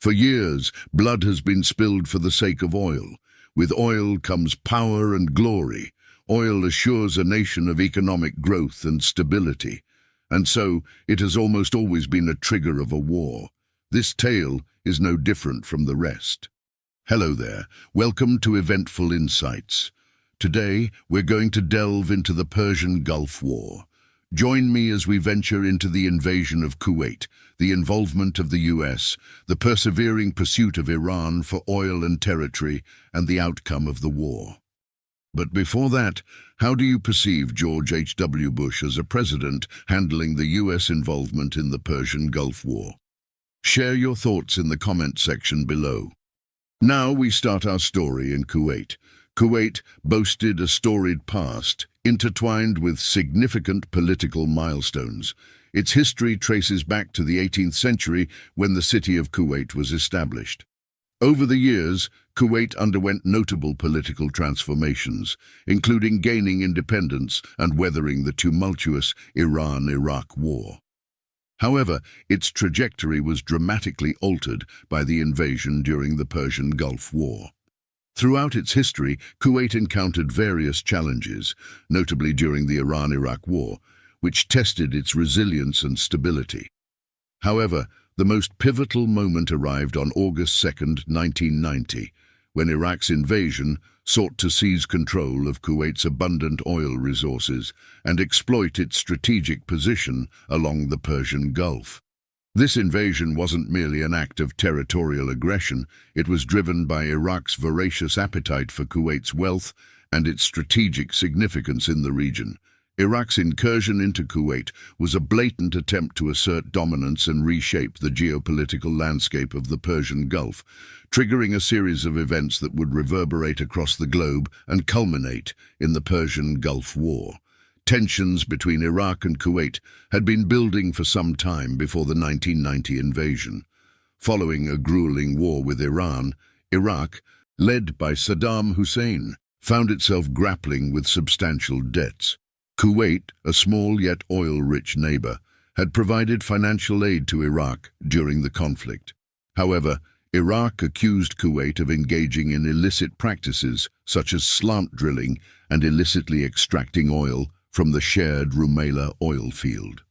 For years, blood has been spilled for the sake of oil. With oil comes power and glory. Oil assures a nation of economic growth and stability. And so, it has almost always been a trigger of a war. This tale is no different from the rest. Hello there, welcome to Eventful Insights. Today, we're going to delve into the Persian Gulf War. Join me as we venture into the invasion of Kuwait, the involvement of the US, the persevering pursuit of Iran for oil and territory, and the outcome of the war. But before that, how do you perceive George H.W. Bush as a president handling the US involvement in the Persian Gulf War? Share your thoughts in the comment section below. Now we start our story in Kuwait. Kuwait boasted a storied past, intertwined with significant political milestones. Its history traces back to the 18th century when the city of Kuwait was established. Over the years, Kuwait underwent notable political transformations, including gaining independence and weathering the tumultuous Iran-Iraq War. However, its trajectory was dramatically altered by the invasion during the Persian Gulf War. Throughout its history, Kuwait encountered various challenges, notably during the Iran-Iraq War, which tested its resilience and stability. However, the most pivotal moment arrived on August 2, 1990, when Iraq's invasion sought to seize control of Kuwait's abundant oil resources and exploit its strategic position along the Persian Gulf. This invasion wasn't merely an act of territorial aggression, it was driven by Iraq's voracious appetite for Kuwait's wealth and its strategic significance in the region. Iraq's incursion into Kuwait was a blatant attempt to assert dominance and reshape the geopolitical landscape of the Persian Gulf, triggering a series of events that would reverberate across the globe and culminate in the Persian Gulf War. Tensions between Iraq and Kuwait had been building for some time before the 1990 invasion. Following a grueling war with Iran, Iraq, led by Saddam Hussein, found itself grappling with substantial debts. Kuwait, a small yet oil-rich neighbor, had provided financial aid to Iraq during the conflict. However, Iraq accused Kuwait of engaging in illicit practices such as slant drilling and illicitly extracting oil from the shared Rumaila oil field.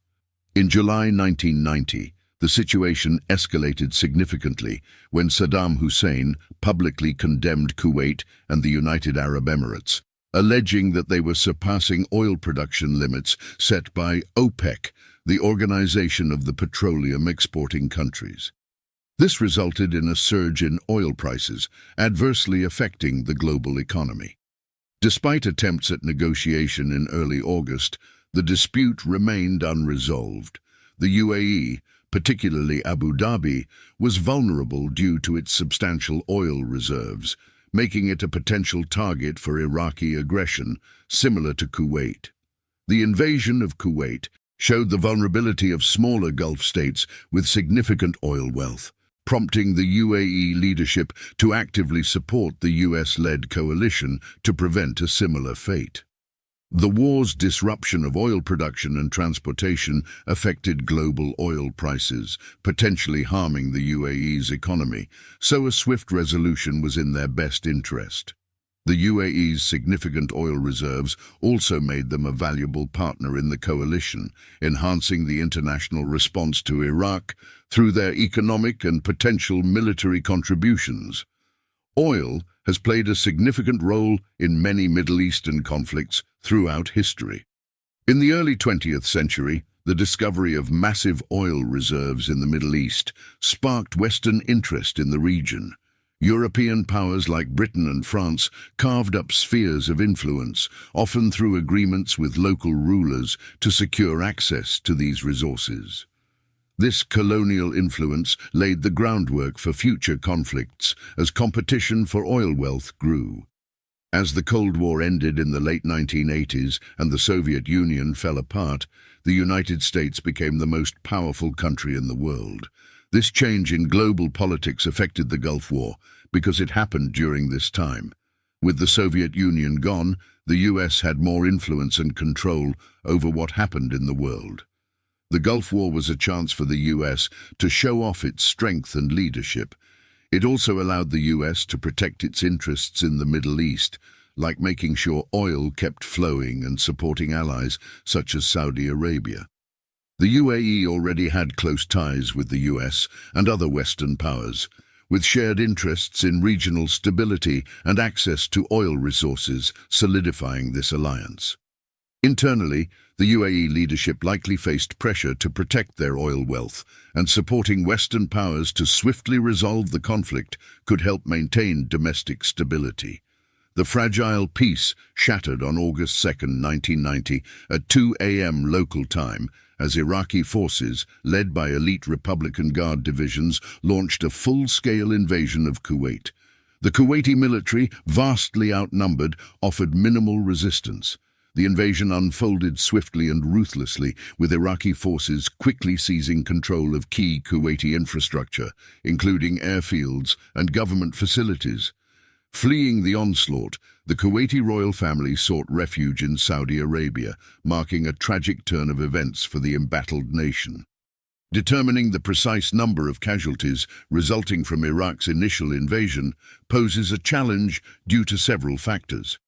In July 1990, the situation escalated significantly when Saddam Hussein publicly condemned Kuwait and the United Arab Emirates, alleging that they were surpassing oil production limits set by OPEC, the Organization of the Petroleum Exporting Countries. This resulted in a surge in oil prices, adversely affecting the global economy. Despite attempts at negotiation in early August, the dispute remained unresolved. The UAE, particularly Abu Dhabi, was vulnerable due to its substantial oil reserves, making it a potential target for Iraqi aggression, similar to Kuwait. The invasion of Kuwait showed the vulnerability of smaller Gulf states with significant oil wealth, prompting the UAE leadership to actively support the US-led coalition to prevent a similar fate. The war's disruption of oil production and transportation affected global oil prices, potentially harming the UAE's economy, so a swift resolution was in their best interest. The UAE's significant oil reserves also made them a valuable partner in the coalition, enhancing the international response to Iraq through their economic and potential military contributions. Oil has played a significant role in many Middle Eastern conflicts throughout history. In the early 20th century, the discovery of massive oil reserves in the Middle East sparked Western interest in the region. European powers like Britain and France carved up spheres of influence, often through agreements with local rulers to secure access to these resources. This colonial influence laid the groundwork for future conflicts as competition for oil wealth grew. As the Cold War ended in the late 1980s and the Soviet Union fell apart, the United States became the most powerful country in the world. This change in global politics affected the Gulf War because it happened during this time. With the Soviet Union gone, the US had more influence and control over what happened in the world. The Gulf War was a chance for the US to show off its strength and leadership. It also allowed the US to protect its interests in the Middle East, like making sure oil kept flowing and supporting allies such as Saudi Arabia. The UAE already had close ties with the US and other Western powers, with shared interests in regional stability and access to oil resources solidifying this alliance. Internally, the UAE leadership likely faced pressure to protect their oil wealth, and supporting Western powers to swiftly resolve the conflict could help maintain domestic stability. The fragile peace shattered on August 2, 1990, at 2 a.m. local time, as Iraqi forces, led by elite Republican Guard divisions, launched a full-scale invasion of Kuwait. The Kuwaiti military, vastly outnumbered, offered minimal resistance. The invasion unfolded swiftly and ruthlessly, with Iraqi forces quickly seizing control of key Kuwaiti infrastructure, including airfields and government facilities. Fleeing the onslaught, the Kuwaiti royal family sought refuge in Saudi Arabia, marking a tragic turn of events for the embattled nation. Determining the precise number of casualties resulting from Iraq's initial invasion poses a challenge due to several factors.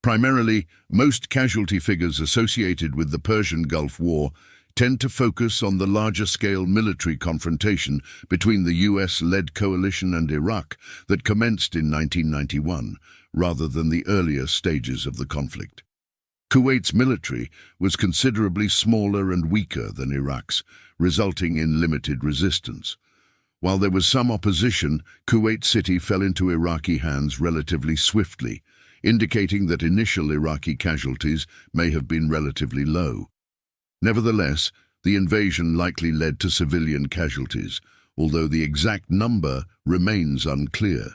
Primarily, most casualty figures associated with the Persian Gulf War tend to focus on the larger-scale military confrontation between the US-led coalition and Iraq that commenced in 1991, rather than the earlier stages of the conflict. Kuwait's military was considerably smaller and weaker than Iraq's, resulting in limited resistance. While there was some opposition, Kuwait City fell into Iraqi hands relatively swiftly, indicating that initial Iraqi casualties may have been relatively low. Nevertheless, the invasion likely led to civilian casualties, although the exact number remains unclear.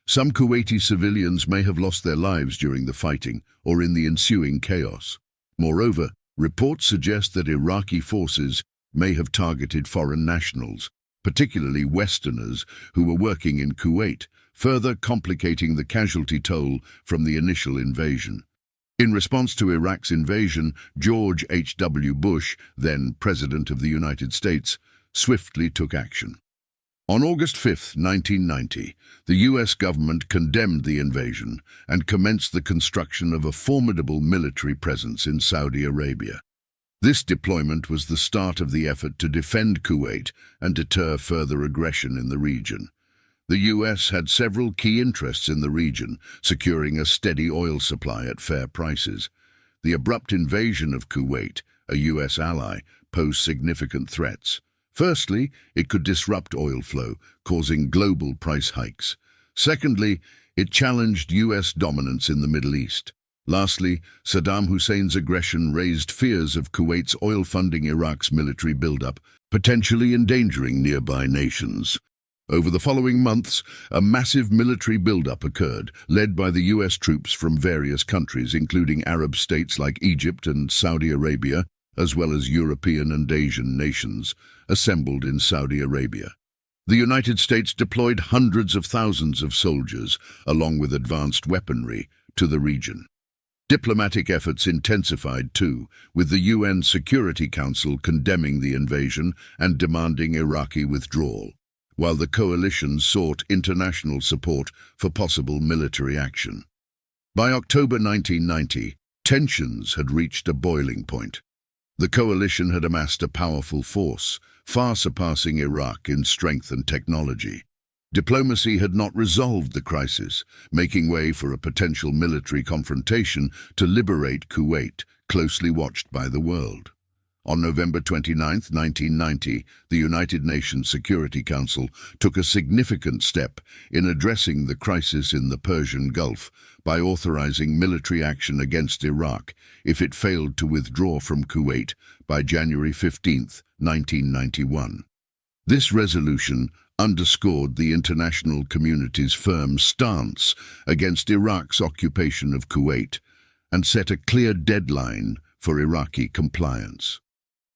Some Kuwaiti civilians may have lost their lives during the fighting or in the ensuing chaos. Moreover, reports suggest that Iraqi forces may have targeted foreign nationals, particularly Westerners who were working in Kuwait, further complicating the casualty toll from the initial invasion. In response to Iraq's invasion, George H.W. Bush, then President of the United States, swiftly took action. On August 5, 1990, the U.S. government condemned the invasion and commenced the construction of a formidable military presence in Saudi Arabia. This deployment was the start of the effort to defend Kuwait and deter further aggression in the region. The U.S. had several key interests in the region, securing a steady oil supply at fair prices. The abrupt invasion of Kuwait, a U.S. ally, posed significant threats. Firstly, it could disrupt oil flow, causing global price hikes. Secondly, it challenged U.S. dominance in the Middle East. Lastly, Saddam Hussein's aggression raised fears of Kuwait's oil funding Iraq's military buildup, potentially endangering nearby nations. Over the following months, a massive military buildup occurred, led by the U.S. troops from various countries, including Arab states like Egypt and Saudi Arabia, as well as European and Asian nations, assembled in Saudi Arabia. The United States deployed hundreds of thousands of soldiers, along with advanced weaponry, to the region. Diplomatic efforts intensified too, with the UN Security Council condemning the invasion and demanding Iraqi withdrawal, while the coalition sought international support for possible military action. By October 1990, tensions had reached a boiling point. The coalition had amassed a powerful force, far surpassing Iraq in strength and technology. Diplomacy had not resolved the crisis, making way for a potential military confrontation to liberate Kuwait, closely watched by the world. On November 29, 1990, the United Nations Security Council took a significant step in addressing the crisis in the Persian Gulf by authorizing military action against Iraq if it failed to withdraw from Kuwait by January 15, 1991. This resolution underscored the international community's firm stance against Iraq's occupation of Kuwait and set a clear deadline for Iraqi compliance.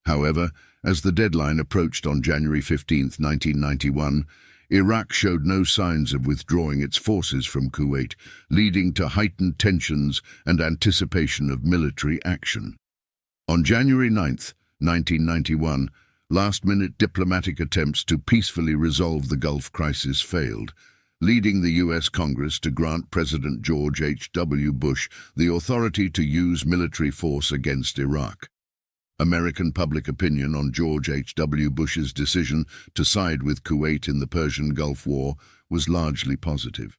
However, as the deadline approached on January 15, 1991, Iraq showed no signs of withdrawing its forces from Kuwait, leading to heightened tensions and anticipation of military action. On January 9, 1991, last-minute diplomatic attempts to peacefully resolve the Gulf crisis failed, leading the U.S. Congress to grant President George H.W. Bush the authority to use military force against Iraq. American public opinion on George H.W. Bush's decision to side with Kuwait in the Persian Gulf War was largely positive.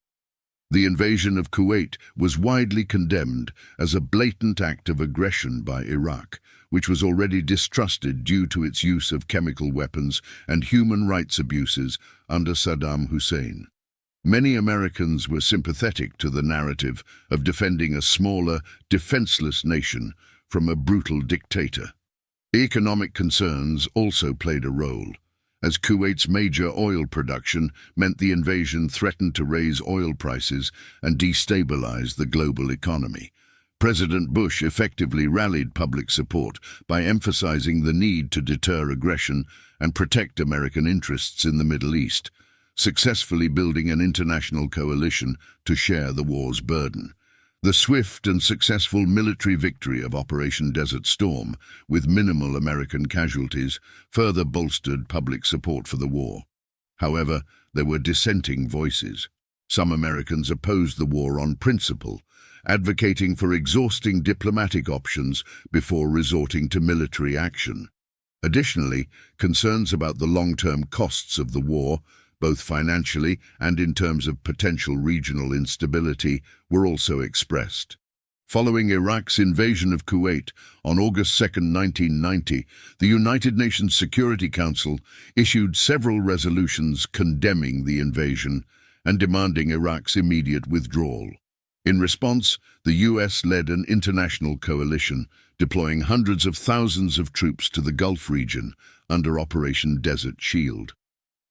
The invasion of Kuwait was widely condemned as a blatant act of aggression by Iraq, which was already distrusted due to its use of chemical weapons and human rights abuses under Saddam Hussein. Many Americans were sympathetic to the narrative of defending a smaller, defenseless nation from a brutal dictator. Economic concerns also played a role, as Kuwait's major oil production meant the invasion threatened to raise oil prices and destabilize the global economy. President Bush effectively rallied public support by emphasizing the need to deter aggression and protect American interests in the Middle East, successfully building an international coalition to share the war's burden. The swift and successful military victory of Operation Desert Storm, with minimal American casualties, further bolstered public support for the war. However, there were dissenting voices. Some Americans opposed the war on principle, advocating for exhausting diplomatic options before resorting to military action. Additionally, concerns about the long-term costs of the war, both financially and in terms of potential regional instability, were also expressed. Following Iraq's invasion of Kuwait on August 2, 1990, the United Nations Security Council issued several resolutions condemning the invasion and demanding Iraq's immediate withdrawal. In response, the US led an international coalition, deploying hundreds of thousands of troops to the Gulf region under Operation Desert Shield.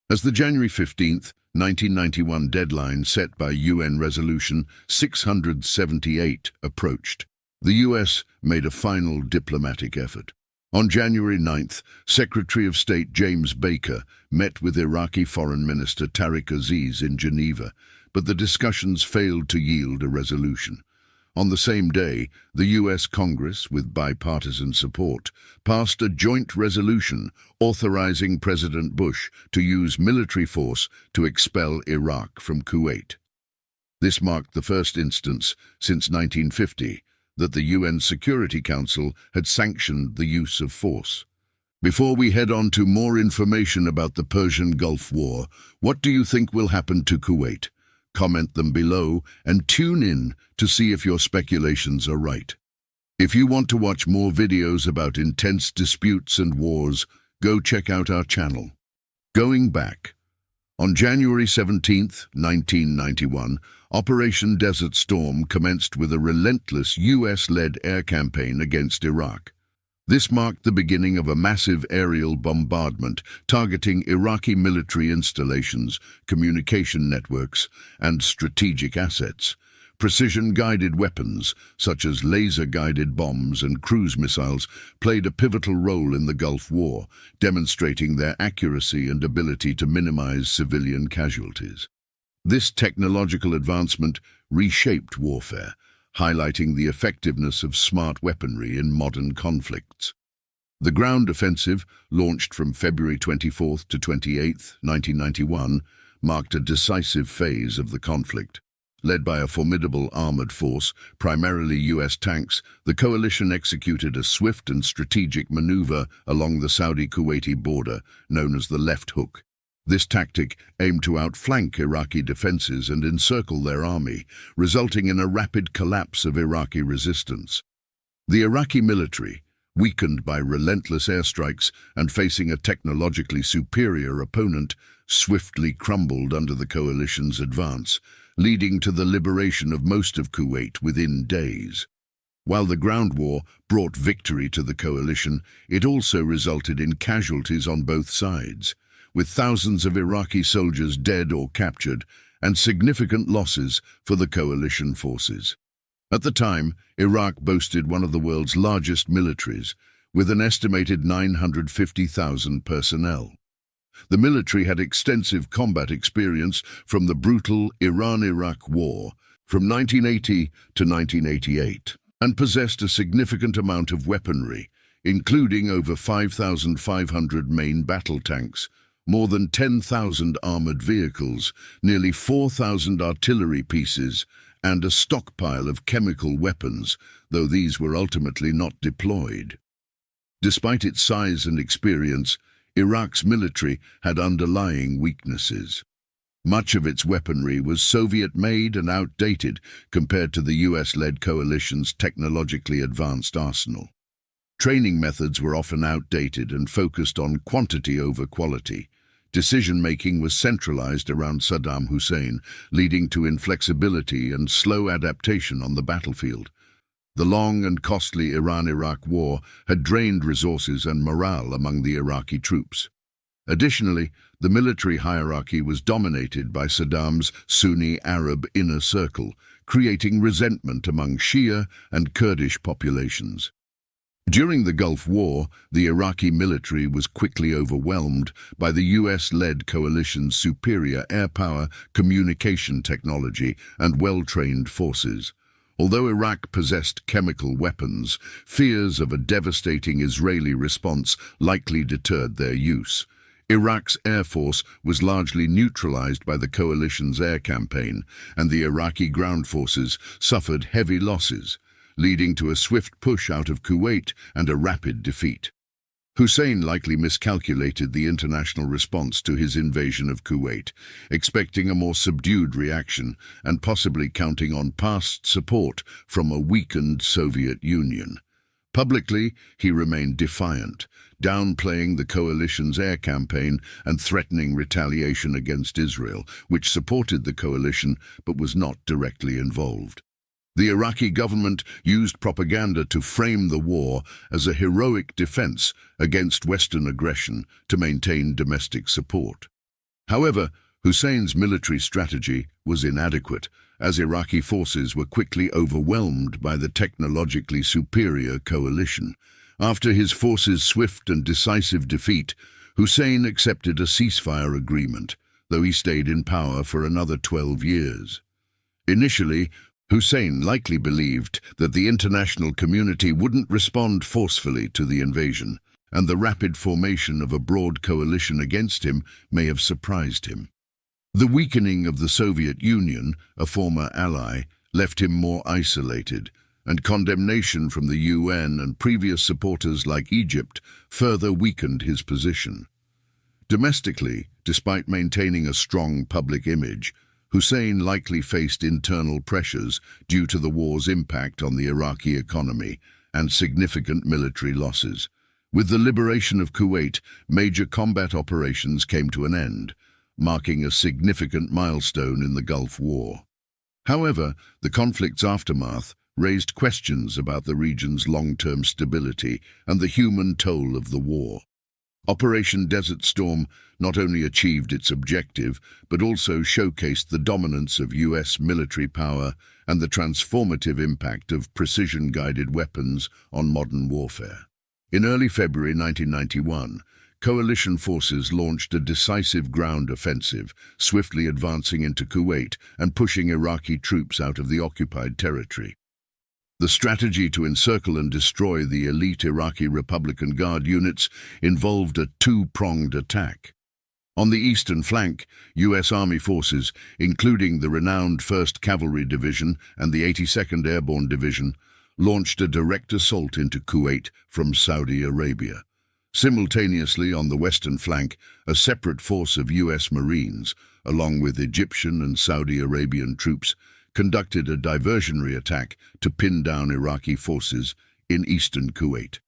As the January 15, 1991 deadline set by UN Resolution 678 approached, the US made a final diplomatic effort. On January 9th, Secretary of State James Baker met with Iraqi Foreign Minister Tariq Aziz in Geneva, but the discussions failed to yield a resolution. On the same day, the U.S. Congress, with bipartisan support, passed a joint resolution authorizing President Bush to use military force to expel Iraq from Kuwait. This marked the first instance since 1950 that the UN Security Council had sanctioned the use of force. Before we head on to more information about the Persian Gulf War, what do you think will happen to Kuwait? Comment them below and tune in to see if your speculations are right. If you want to watch more videos about intense disputes and wars, go check out our channel. Going back. On January 17, 1991, Operation Desert Storm commenced with a relentless US-led air campaign against Iraq. This marked the beginning of a massive aerial bombardment targeting Iraqi military installations, communication networks, and strategic assets. Precision-guided weapons, such as laser-guided bombs and cruise missiles, played a pivotal role in the Gulf War, demonstrating their accuracy and ability to minimize civilian casualties. This technological advancement reshaped warfare, highlighting the effectiveness of smart weaponry in modern conflicts. The ground offensive, launched from February 24 to 28, 1991, marked a decisive phase of the conflict. Led by a formidable armored force, primarily US tanks, the coalition executed a swift and strategic maneuver along the Saudi-Kuwaiti border, known as the left hook. This tactic aimed to outflank Iraqi defenses and encircle their army, resulting in a rapid collapse of Iraqi resistance. The Iraqi military, weakened by relentless airstrikes and facing a technologically superior opponent, swiftly crumbled under the coalition's advance, leading to the liberation of most of Kuwait within days. While the ground war brought victory to the coalition, it also resulted in casualties on both sides, with thousands of Iraqi soldiers dead or captured, and significant losses for the coalition forces. At the time, Iraq boasted one of the world's largest militaries, with an estimated 950,000 personnel. The military had extensive combat experience from the brutal Iran-Iraq War from 1980 to 1988, and possessed a significant amount of weaponry, including over 5,500 main battle tanks, more than 10,000 armored vehicles, nearly 4,000 artillery pieces, and a stockpile of chemical weapons, though these were ultimately not deployed. Despite its size and experience, Iraq's military had underlying weaknesses. Much of its weaponry was Soviet-made and outdated compared to the US-led coalition's technologically advanced arsenal. Training methods were often outdated and focused on quantity over quality. Decision-making was centralized around Saddam Hussein, leading to inflexibility and slow adaptation on the battlefield. The long and costly Iran-Iraq war had drained resources and morale among the Iraqi troops. Additionally, the military hierarchy was dominated by Saddam's Sunni Arab inner circle, creating resentment among Shia and Kurdish populations. During the Gulf War, the Iraqi military was quickly overwhelmed by the US-led coalition's superior air power, communication technology, and well-trained forces. Although Iraq possessed chemical weapons, fears of a devastating Israeli response likely deterred their use. Iraq's air force was largely neutralized by the coalition's air campaign, and the Iraqi ground forces suffered heavy losses, leading to a swift push out of Kuwait and a rapid defeat. Hussein likely miscalculated the international response to his invasion of Kuwait, expecting a more subdued reaction and possibly counting on past support from a weakened Soviet Union. Publicly, he remained defiant, downplaying the coalition's air campaign and threatening retaliation against Israel, which supported the coalition but was not directly involved. The Iraqi government used propaganda to frame the war as a heroic defense against Western aggression to maintain domestic support. However, Hussein's military strategy was inadequate, as Iraqi forces were quickly overwhelmed by the technologically superior coalition. After his forces' swift and decisive defeat, Hussein accepted a ceasefire agreement, though he stayed in power for another 12 years. Initially, Hussein likely believed that the international community wouldn't respond forcefully to the invasion, and the rapid formation of a broad coalition against him may have surprised him. The weakening of the Soviet Union, a former ally, left him more isolated, and condemnation from the UN and previous supporters like Egypt further weakened his position. Domestically, despite maintaining a strong public image, Hussein likely faced internal pressures due to the war's impact on the Iraqi economy and significant military losses. With the liberation of Kuwait, major combat operations came to an end, marking a significant milestone in the Gulf War. However, the conflict's aftermath raised questions about the region's long-term stability and the human toll of the war. Operation Desert Storm not only achieved its objective, but also showcased the dominance of US military power and the transformative impact of precision-guided weapons on modern warfare. In early February 1991, coalition forces launched a decisive ground offensive, swiftly advancing into Kuwait and pushing Iraqi troops out of the occupied territory. The strategy to encircle and destroy the elite Iraqi Republican Guard units involved a two-pronged attack. On the eastern flank, U.S. Army forces, including the renowned 1st Cavalry Division and the 82nd Airborne Division, launched a direct assault into Kuwait from Saudi Arabia. Simultaneously, on the western flank, a separate force of U.S. Marines, along with Egyptian and Saudi Arabian troops, conducted a diversionary attack to pin down Iraqi forces in eastern Kuwait.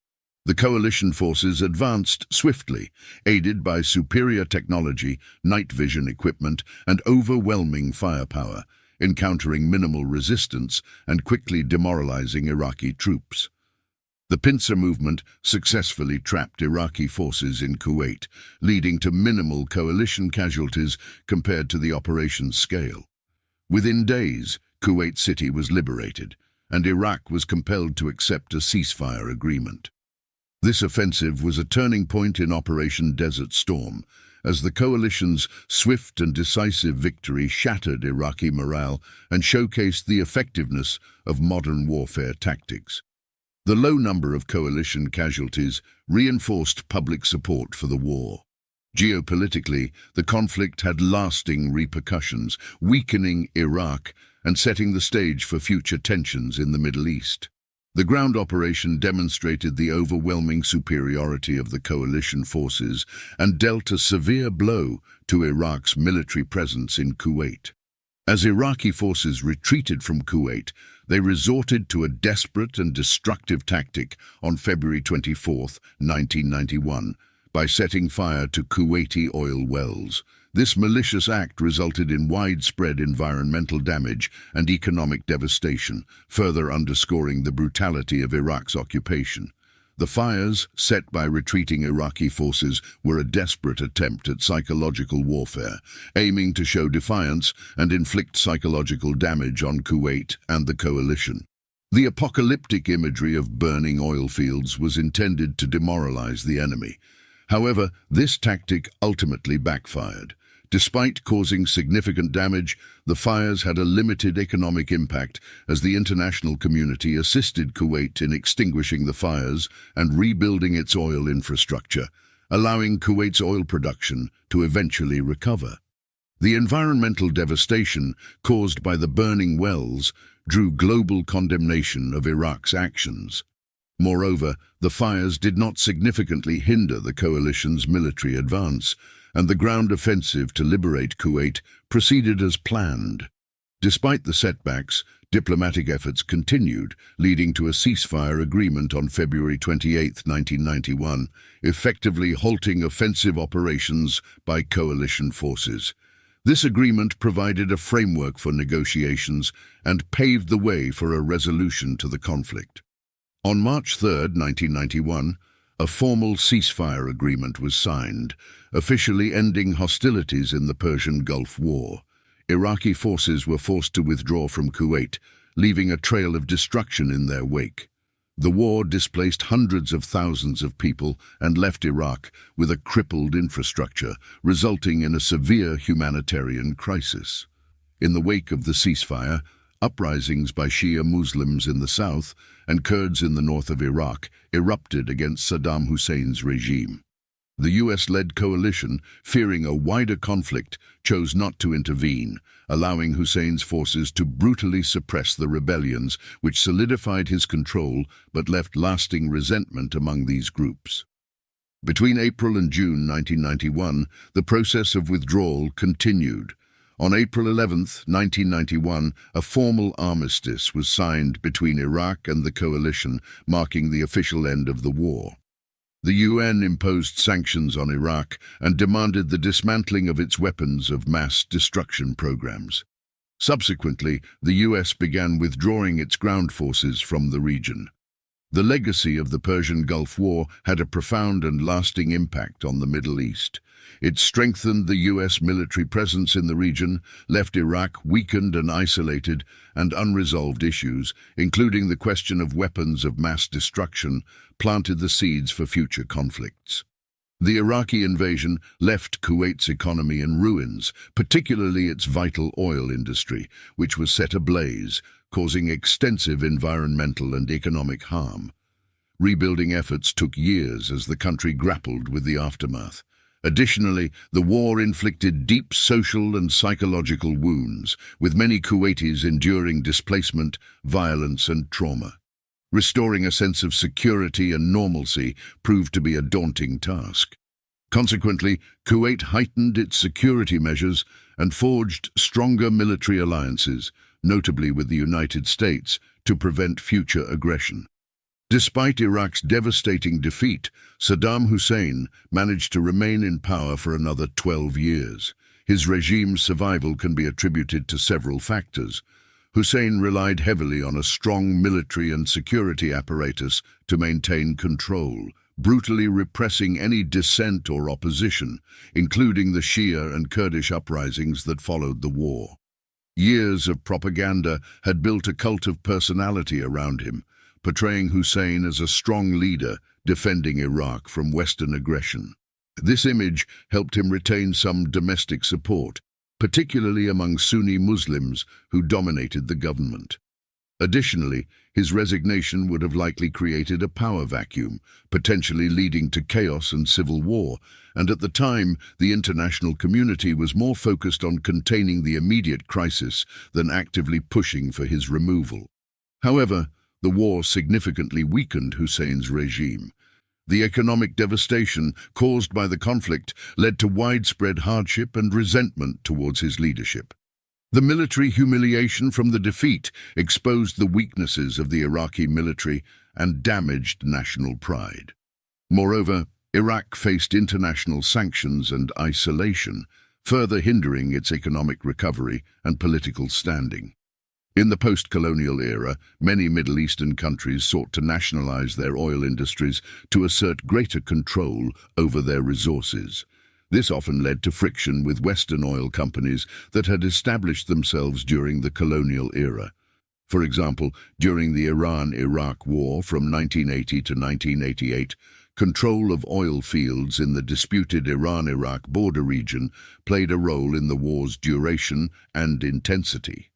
The coalition forces advanced swiftly, aided by superior technology, night vision equipment, and overwhelming firepower, encountering minimal resistance and quickly demoralizing Iraqi troops. The pincer movement successfully trapped Iraqi forces in Kuwait, leading to minimal coalition casualties compared to the operation's scale. Within days, Kuwait City was liberated, and Iraq was compelled to accept a ceasefire agreement. This offensive was a turning point in Operation Desert Storm, as the coalition's swift and decisive victory shattered Iraqi morale and showcased the effectiveness of modern warfare tactics. The low number of coalition casualties reinforced public support for the war. Geopolitically, the conflict had lasting repercussions, weakening Iraq and setting the stage for future tensions in the Middle East. The ground operation demonstrated the overwhelming superiority of the coalition forces and dealt a severe blow to Iraq's military presence in Kuwait. As Iraqi forces retreated from Kuwait, they resorted to a desperate and destructive tactic on February 24, 1991, by setting fire to Kuwaiti oil wells. This malicious act resulted in widespread environmental damage and economic devastation, further underscoring the brutality of Iraq's occupation. The fires, set by retreating Iraqi forces, were a desperate attempt at psychological warfare, aiming to show defiance and inflict psychological damage on Kuwait and the coalition. The apocalyptic imagery of burning oil fields was intended to demoralize the enemy. However, this tactic ultimately backfired. Despite causing significant damage, the fires had a limited economic impact as the international community assisted Kuwait in extinguishing the fires and rebuilding its oil infrastructure, allowing Kuwait's oil production to eventually recover. The environmental devastation caused by the burning wells drew global condemnation of Iraq's actions. Moreover, the fires did not significantly hinder the coalition's military advance, and the ground offensive to liberate Kuwait proceeded as planned. Despite the setbacks, diplomatic efforts continued, leading to a ceasefire agreement on February 28, 1991, effectively halting offensive operations by coalition forces. This agreement provided a framework for negotiations and paved the way for a resolution to the conflict. On March 3, 1991, a formal ceasefire agreement was signed, officially ending hostilities in the Persian Gulf War. Iraqi forces were forced to withdraw from Kuwait, leaving a trail of destruction in their wake. The war displaced hundreds of thousands of people and left Iraq with a crippled infrastructure, resulting in a severe humanitarian crisis. In the wake of the ceasefire, uprisings by Shia Muslims in the south and Kurds in the north of Iraq erupted against Saddam Hussein's regime. The US-led coalition, fearing a wider conflict, chose not to intervene, allowing Hussein's forces to brutally suppress the rebellions, which solidified his control but left lasting resentment among these groups. Between April and June 1991, the process of withdrawal continued. On April 11, 1991, a formal armistice was signed between Iraq and the coalition, marking the official end of the war. The UN imposed sanctions on Iraq and demanded the dismantling of its weapons of mass destruction programs. Subsequently, the US began withdrawing its ground forces from the region. The legacy of the Persian Gulf War had a profound and lasting impact on the Middle East. It strengthened the US military presence in the region, left Iraq weakened and isolated, and unresolved issues, including the question of weapons of mass destruction, planted the seeds for future conflicts. The Iraqi invasion left Kuwait's economy in ruins, particularly its vital oil industry, which was set ablaze, causing extensive environmental and economic harm. Rebuilding efforts took years as the country grappled with the aftermath. Additionally, the war inflicted deep social and psychological wounds, with many Kuwaitis enduring displacement, violence, and trauma. Restoring a sense of security and normalcy proved to be a daunting task. Consequently, Kuwait heightened its security measures and forged stronger military alliances, notably with the United States, to prevent future aggression. Despite Iraq's devastating defeat, Saddam Hussein managed to remain in power for another 12 years. His regime's survival can be attributed to several factors. Hussein relied heavily on a strong military and security apparatus to maintain control, brutally repressing any dissent or opposition, including the Shia and Kurdish uprisings that followed the war. Years of propaganda had built a cult of personality around him, portraying Hussein as a strong leader defending Iraq from Western aggression. This image helped him retain some domestic support, particularly among Sunni Muslims who dominated the government. Additionally, his resignation would have likely created a power vacuum, potentially leading to chaos and civil war, and at the time, the international community was more focused on containing the immediate crisis than actively pushing for his removal. However, the war significantly weakened Hussein's regime. The economic devastation caused by the conflict led to widespread hardship and resentment towards his leadership. The military humiliation from the defeat exposed the weaknesses of the Iraqi military and damaged national pride. Moreover, Iraq faced international sanctions and isolation, further hindering its economic recovery and political standing. In the post-colonial era, many Middle Eastern countries sought to nationalize their oil industries to assert greater control over their resources. This often led to friction with Western oil companies that had established themselves during the colonial era. For example, during the Iran-Iraq War from 1980 to 1988, control of oil fields in the disputed Iran-Iraq border region played a role in the war's duration and intensity.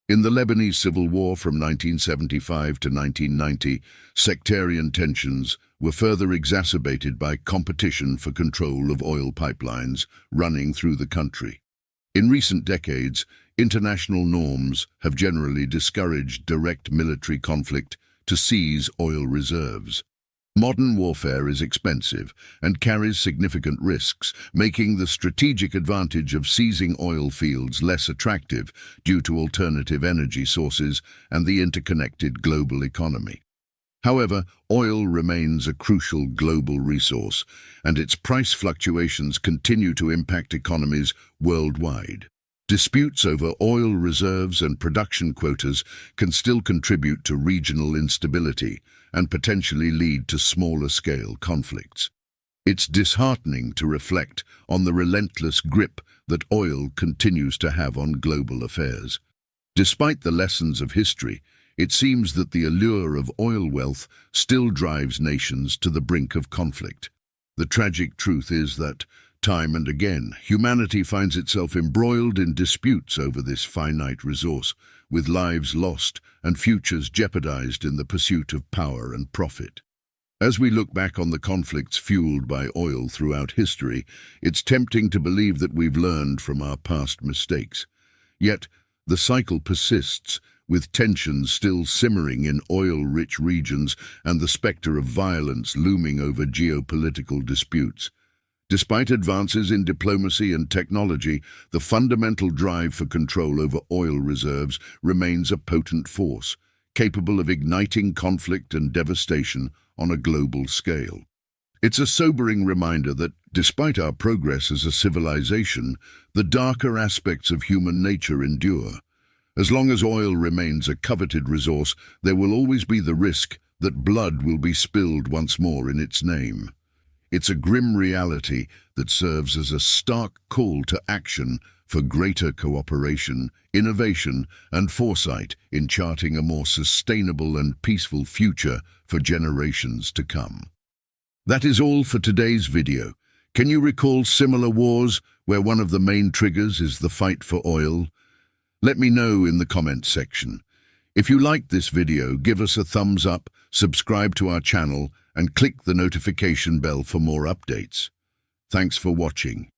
In the Lebanese Civil War from 1975 to 1990, sectarian tensions were further exacerbated by competition for control of oil pipelines running through the country. In recent decades, international norms have generally discouraged direct military conflict to seize oil reserves. Modern warfare is expensive and carries significant risks, making the strategic advantage of seizing oil fields less attractive due to alternative energy sources and the interconnected global economy. However, oil remains a crucial global resource, and its price fluctuations continue to impact economies worldwide. Disputes over oil reserves and production quotas can still contribute to regional instability and potentially lead to smaller-scale conflicts. It's disheartening to reflect on the relentless grip that oil continues to have on global affairs. Despite the lessons of history, it seems that the allure of oil wealth still drives nations to the brink of conflict. The tragic truth is that, time and again, humanity finds itself embroiled in disputes over this finite resource, with lives lost and futures jeopardized in the pursuit of power and profit. As we look back on the conflicts fueled by oil throughout history, it's tempting to believe that we've learned from our past mistakes. Yet, the cycle persists, with tensions still simmering in oil-rich regions and the specter of violence looming over geopolitical disputes. Despite advances in diplomacy and technology, the fundamental drive for control over oil reserves remains a potent force, capable of igniting conflict and devastation on a global scale. It's a sobering reminder that, despite our progress as a civilization, the darker aspects of human nature endure. As long as oil remains a coveted resource, there will always be the risk that blood will be spilled once more in its name. It's a grim reality that serves as a stark call to action for greater cooperation, innovation, and foresight in charting a more sustainable and peaceful future for generations to come. That is all for today's video. Can you recall similar wars where one of the main triggers is the fight for oil? Let me know in the comments section. If you liked this video, give us a thumbs up, subscribe to our channel, and click the notification bell for more updates. Thanks for watching.